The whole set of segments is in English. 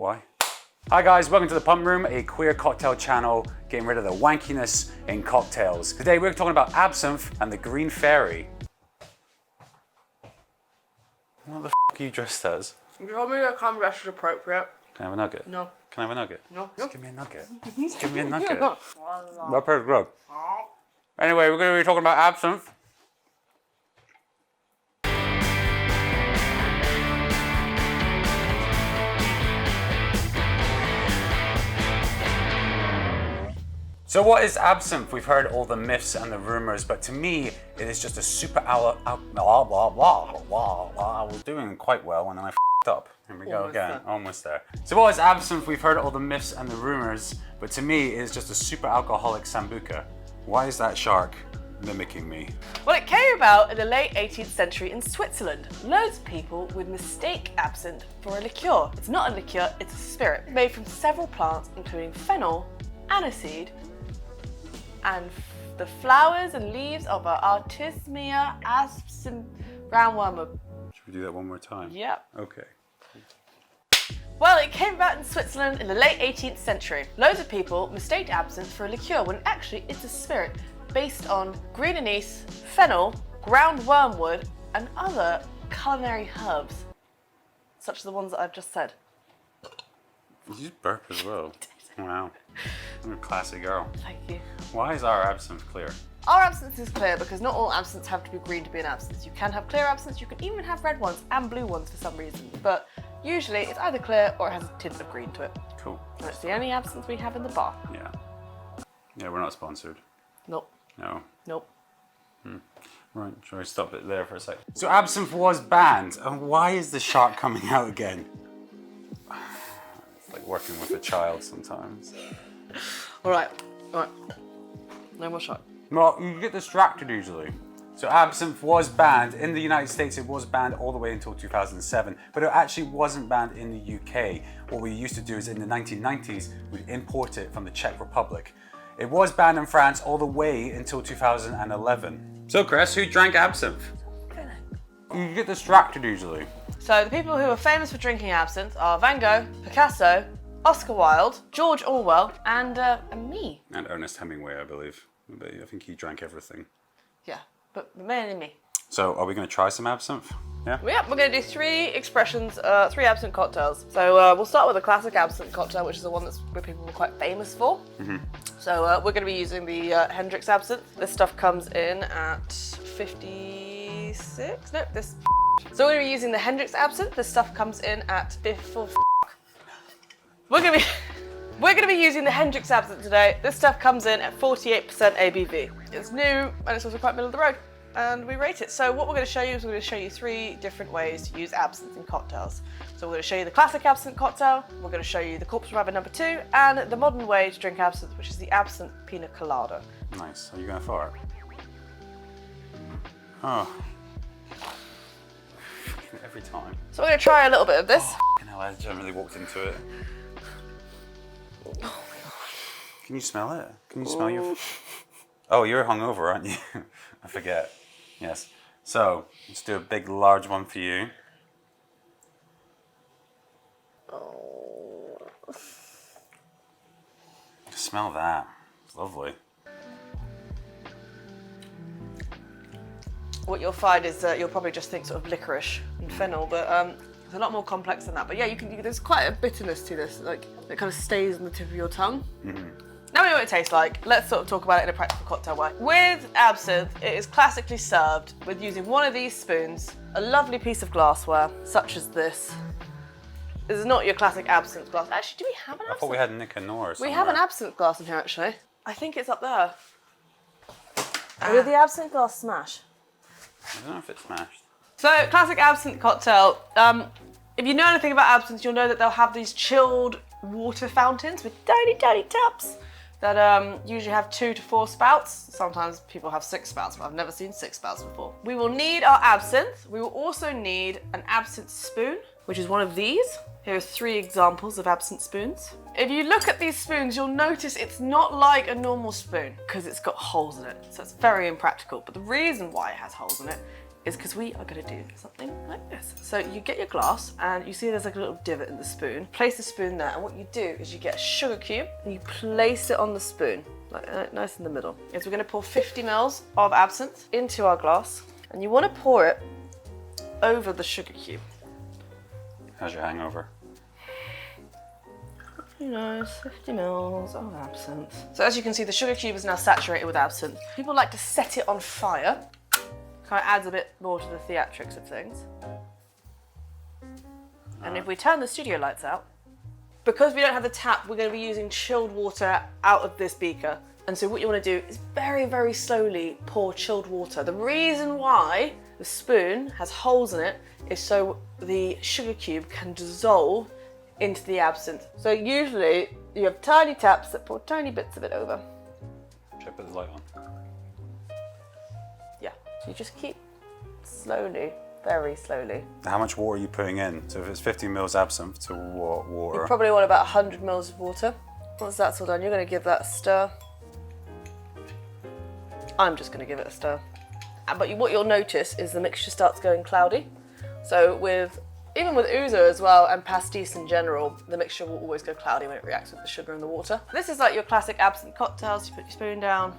Why? Hi guys, welcome to the Pump Room, a queer cocktail channel getting rid of the wankiness in cocktails. Today we're talking about absinthe and the Green Fairy. What the f*** are you dressed as? You told me that come dressed as appropriate. Can I have a nugget? No. Can I have a nugget? No. Just give me a nugget. Just give me a nugget. That tastes good. Anyway, we're going to be talking about absinthe. So what is absinthe? We've heard all the myths and the rumors, but to me, it is just a super I was doing quite well and then I f***ed up. Here we go again, almost there. So what is absinthe? We've heard all the myths and the rumors, but to me, it is just a super alcoholic sambuca. Why is that shark mimicking me? Well, it came about in the late 18th century in Switzerland. Loads of people would mistake absinthe for a liqueur. It's not a liqueur, it's a spirit made from several plants, including fennel, aniseed, and the flowers and leaves of a Artemisia absinthe roundworm. Should we do that one more time? Yep. Okay. Well, it came about in Switzerland in the late 18th century. Loads of people mistake absinthe for a liqueur when actually it's a spirit based on green anise, fennel, ground wormwood, and other culinary herbs, such as the ones that I've just said. You just burp as well. Wow. I'm a classy girl. Thank you. Why is our absinthe clear? Our absinthe is clear because not all absinthes have to be green to be an absinthe. You can have clear absinthe, you can even have red ones and blue ones for some reason. But usually it's either clear or it has a tint of green to it. Cool. And it's the only absinthe we have in the bar. Yeah. Yeah, we're not sponsored. Nope. No. Nope. Right, shall we stop it there for a sec? So absinthe was banned, and why is the shark coming out again? It's like working with a child sometimes. All right. No more shot. Well, you get distracted easily. So absinthe was banned. In the United States, it was banned all the way until 2007, but it actually wasn't banned in the UK. What we used to do is in the 1990s, we'd import it from the Czech Republic. It was banned in France all the way until 2011. So Cress, who drank absinthe? You get distracted easily. So the people who are famous for drinking absinthe are Van Gogh, Picasso, Oscar Wilde, George Orwell, and me. And Ernest Hemingway, I believe. But I think he drank everything. Yeah, but mainly me. So are we going to try some absinthe? Yeah? Yep, we're going to do three absinthe cocktails. So we'll start with the classic absinthe cocktail, which is the one where people were quite famous for. So we're going to be using the Hendrick's absinthe. This stuff comes in at 56. Nope, this. So we're going to be using the Hendrick's absinthe. This stuff comes in at 54. We're going to be using the Hendrick's absinthe today. This stuff comes in at 48% ABV. It's new and it's also quite middle of the road. And we rate it. So what we're going to show you is we're going to show you three different ways to use absinthe in cocktails. So we're going to show you the classic absinthe cocktail, we're going to show you the Corpse Reviver No.2, and the modern way to drink absinthe, which is the Absinthe Pina Colada. Nice. Are you going to fart? Oh. Every time. So we're going to try a little bit of this. Oh, hell, I generally walked into it. Can you smell it? Can you smell your... Oh, you're hungover, aren't you? I forget. Yes. So, let's do a big, large one for you. Oh. Smell that. It's lovely. What you'll find is that you'll probably just think sort of licorice and fennel, but it's a lot more complex than that. But yeah, there's quite a bitterness to this, like it kind of stays on the tip of your tongue. Now we know what it tastes like. Let's sort of talk about it in a practical cocktail way. With absinthe, it is classically served with using one of these spoons, a lovely piece of glassware, such as this. This is not your classic absinthe glass. Actually, do we have an absinthe? I thought we had Nick and Nora somewhere. We have an absinthe glass in here, actually. I think it's up there. With the absinthe glass smash. I don't know if it's smashed. So, classic absinthe cocktail. If you know anything about absinthe, you'll know that they'll have these chilled water fountains with tiny, tiny taps that usually have 2 to 4 spouts. Sometimes people have 6 spouts, but I've never seen 6 spouts before. We will need our absinthe. We will also need an absinthe spoon, which is one of these. Here are 3 examples of absinthe spoons. If you look at these spoons, you'll notice it's not like a normal spoon because it's got holes in it. So it's very impractical. But the reason why it has holes in it is because we are going to do something like this. So you get your glass and you see there's like a little divot in the spoon. Place the spoon there, and what you do is you get a sugar cube and you place it on the spoon, like nice in the middle. Is we're going to pour 50 ml of absinthe into our glass, and you want to pour it over the sugar cube. How's your hangover? You know, 50 ml of absinthe. So as you can see, the sugar cube is now saturated with absinthe. People like to set it on fire. Kind of adds a bit more to the theatrics of things. And if we turn the studio lights out, because we don't have the tap, we're going to be using chilled water out of this beaker. And so what you want to do is very, very slowly pour chilled water. The reason why the spoon has holes in it is so the sugar cube can dissolve into the absinthe. So usually you have tiny taps that pour tiny bits of it over. Should I put the light on? Yeah, so you just keep slowly, very slowly. How much water are you putting in? So if it's 50 ml absinthe to what water? You probably want about 100 ml of water. Once that's all done, you're going to give that a stir. I'm just going to give it a stir. But what you'll notice is the mixture starts going cloudy. So even with ouzo as well, and pastis in general, the mixture will always go cloudy when it reacts with the sugar and the water. This is like your classic absinthe cocktails. You put your spoon down.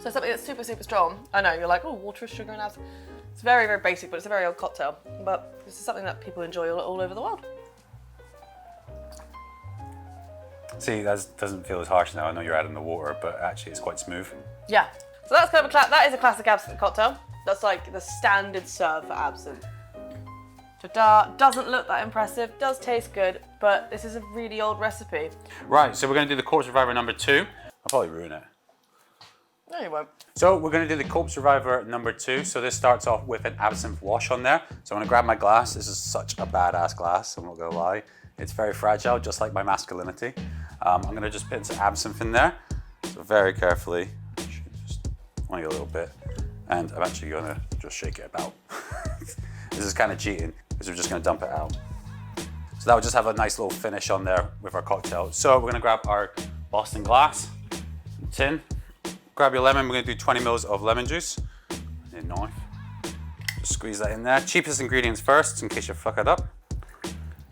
So something that's super, super strong. I know, you're like, oh, water, sugar and absinthe. It's very, very basic, but it's a very old cocktail. But this is something that people enjoy all over the world. See, that doesn't feel as harsh now. I know you're adding the water, but actually it's quite smooth. Yeah. So that's kind of that is a classic absinthe cocktail. That's like the standard serve for absinthe. Ta-da! Doesn't look that impressive, does taste good, but this is a really old recipe. Right, so we're going to do the Corpse Reviver No.2. I'll probably ruin it. No, you won't. So we're going to do the Corpse Reviver No.2. So this starts off with an absinthe wash on there. So I'm going to grab my glass. This is such a badass glass, I'm not going to lie. It's very fragile, just like my masculinity. I'm going to just put some absinthe in there. So very carefully, just only a little bit. And I'm actually going to just shake it about. This is kind of cheating, because we're just going to dump it out. So that would just have a nice little finish on there with our cocktail. So we're going to grab our Boston glass, tin. Grab your lemon, we're going to do 20 ml of lemon juice. And a knife. Just squeeze that in there. Cheapest ingredients first, in case you fuck it up.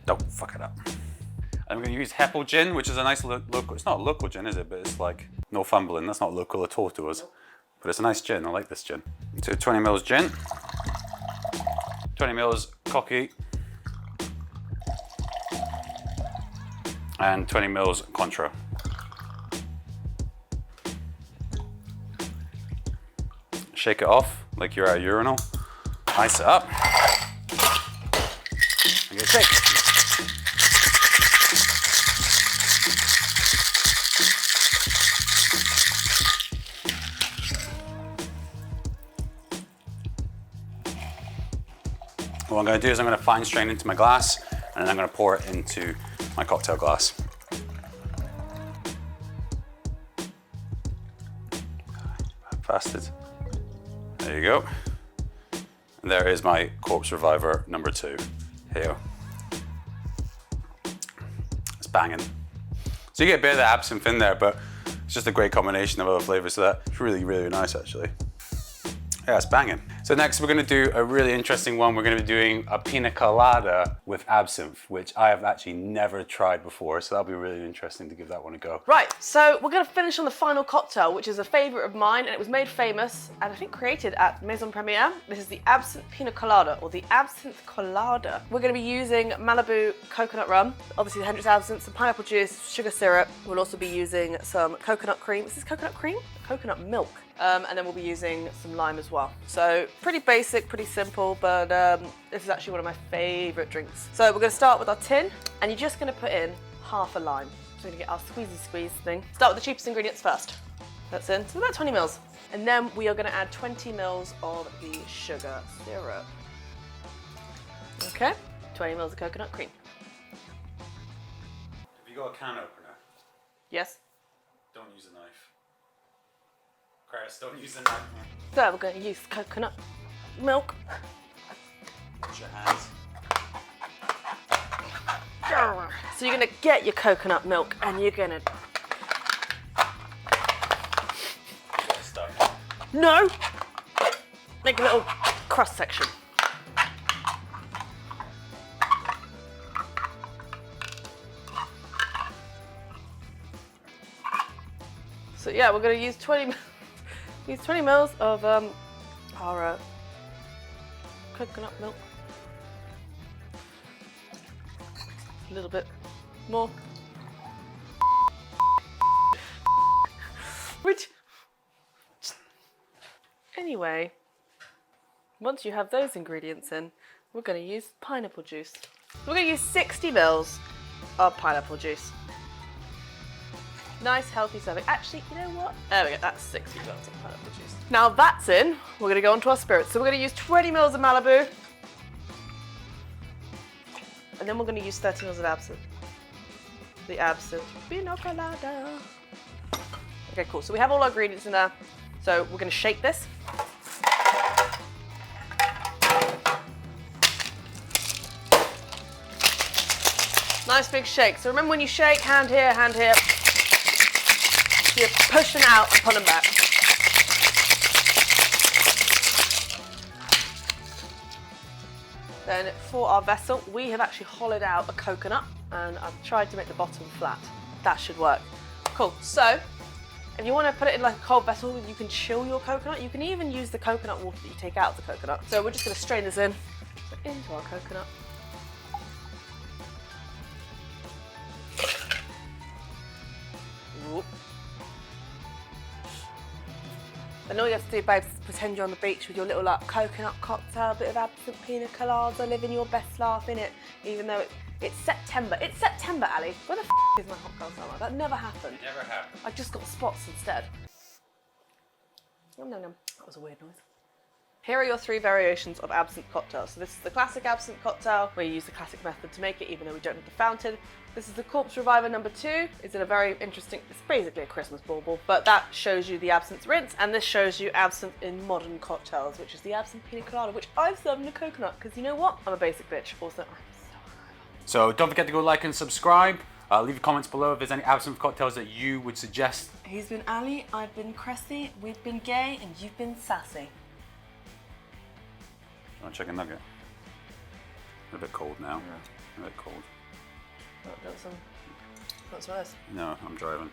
Don't fuck it up. And we're going to use Heppel gin, which is a nice local, it's not a local gin, is it? But it's like Northumberland, that's not local at all to us. But it's a nice gin, I like this gin. So 20 ml gin, 20 ml cocky, and 20 ml Cointreau. Shake it off like you're at a urinal. Ice it up. And get a shake. What I'm going to do is I'm going to fine strain into my glass, and then I'm going to pour it into my cocktail glass. Bastard. There you go. And there is my Corpse Reviver No.2. Here. It's banging. So you get a bit of the absinthe in there, but it's just a great combination of other flavors, so that's really, really nice actually. Yeah, it's banging. So next we're going to do a really interesting one. We're going to be doing a pina colada with absinthe, which I have actually never tried before. So that'll be really interesting to give that one a go. Right, so we're going to finish on the final cocktail, which is a favourite of mine, and it was made famous and I think created at Maison Premiere. This is the Absinthe Pina Colada, or the Absinthe Colada. We're going to be using Malibu coconut rum, obviously the Hendrix absinthe, some pineapple juice, sugar syrup. We'll also be using some coconut cream. Is this coconut cream? Coconut milk. And then we'll be using some lime as well. So pretty basic, pretty simple, but this is actually one of my favourite drinks. So we're going to start with our tin, and you're just going to put in half a lime. So we're going to get our squeeze thing. Start with the cheapest ingredients first. That's in, so about 20 mils. And then we are going to add 20 mils of the sugar syrup. Okay, 20 mils of coconut cream. Have you got a can opener? Yes. Don't use a knife. Cress, don't use the knife. So we're going to use coconut milk. Wash your hands. So you're going to get your coconut milk and you're going to... Get it stuck. No! Make a little cross section. So yeah, we're going to use 20 mils of our coconut milk. A little bit more. Which, anyway, once you have those ingredients in, we're going to use pineapple juice. We're going to use 60 mils of pineapple juice. Nice healthy serving. Actually, you know what? There we go, that's 60 mils of pineapple juice. Now that's in, we're going to go on to our spirits. So we're going to use 20 mils of Malibu. And then we're going to use 30 mils of absinthe. The Absinthe Colada. Okay, cool. So we have all our ingredients in there. So we're going to shake this. Nice big shake. So remember when you shake, hand here, hand here. You're pushing out and pulling back. Then for our vessel, we have actually hollowed out a coconut and I've tried to make the bottom flat. That should work. Cool. So if you want to put it in like a cold vessel, you can chill your coconut. You can even use the coconut water that you take out of the coconut. So we're just going to strain this in into our coconut. Whoop. And all you have to do, babes, is pretend you're on the beach with your little like coconut cocktail, a bit of absinthe pina colada, living your best life in it. Even though it's September. It's September, Ali. Where the is my hot girl summer? That never happened. Never happened. I just got spots instead. Nom nom nom. That was a weird noise. Here are your 3 variations of absinthe cocktails. So this is the classic absinthe cocktail, where you use the classic method to make it, even though we don't have the fountain. This is the Corpse Reviver No.2. It's in a very interesting, it's basically a Christmas bauble, but that shows you the absinthe rinse, and this shows you absinthe in modern cocktails, which is the Absinthe Pina Colada, which I've served in a coconut, because you know what? I'm a basic bitch. Also, I'm So don't forget to go like and subscribe. Leave your comments below if there's any absinthe cocktails that you would suggest. He's been Ali, I've been Cressy, we've been gay, and you've been sassy. Want chicken nugget? A bit cold now. Yeah. A bit cold. Got some. What's this? No, I'm driving.